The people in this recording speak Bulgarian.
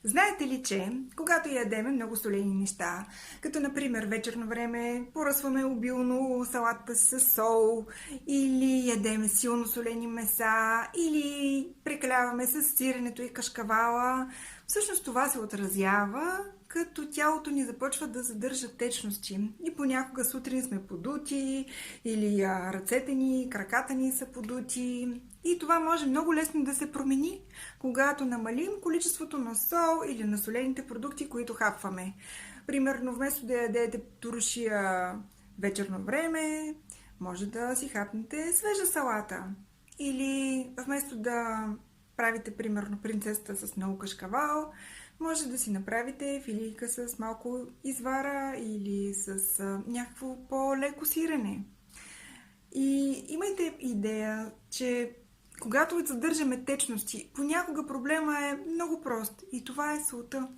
Знаете ли, че когато ядеме много солени неща, като например вечерно време поръсваме обилно салатата с сол, или ядеме силно солени меса, или прекаляваме с сиренето и кашкавала, всъщност това се отразява, като тялото ни започва да задържа течности. И понякога сутрин сме подути, или ръцете ни, краката ни са подути. И това може много лесно да се промени, когато намалим количеството на сол или на солените продукти, които хапваме. Примерно, вместо да ядете туршия вечерно време, може да си хапнете свежа салата. Или вместо да правите, примерно, принцесата с много кашкавал, може да си направите филийка с малко извара или с някакво по-леко сирене. И имайте идея, че когато задържаме течности, понякога проблема е много прост и това е солта.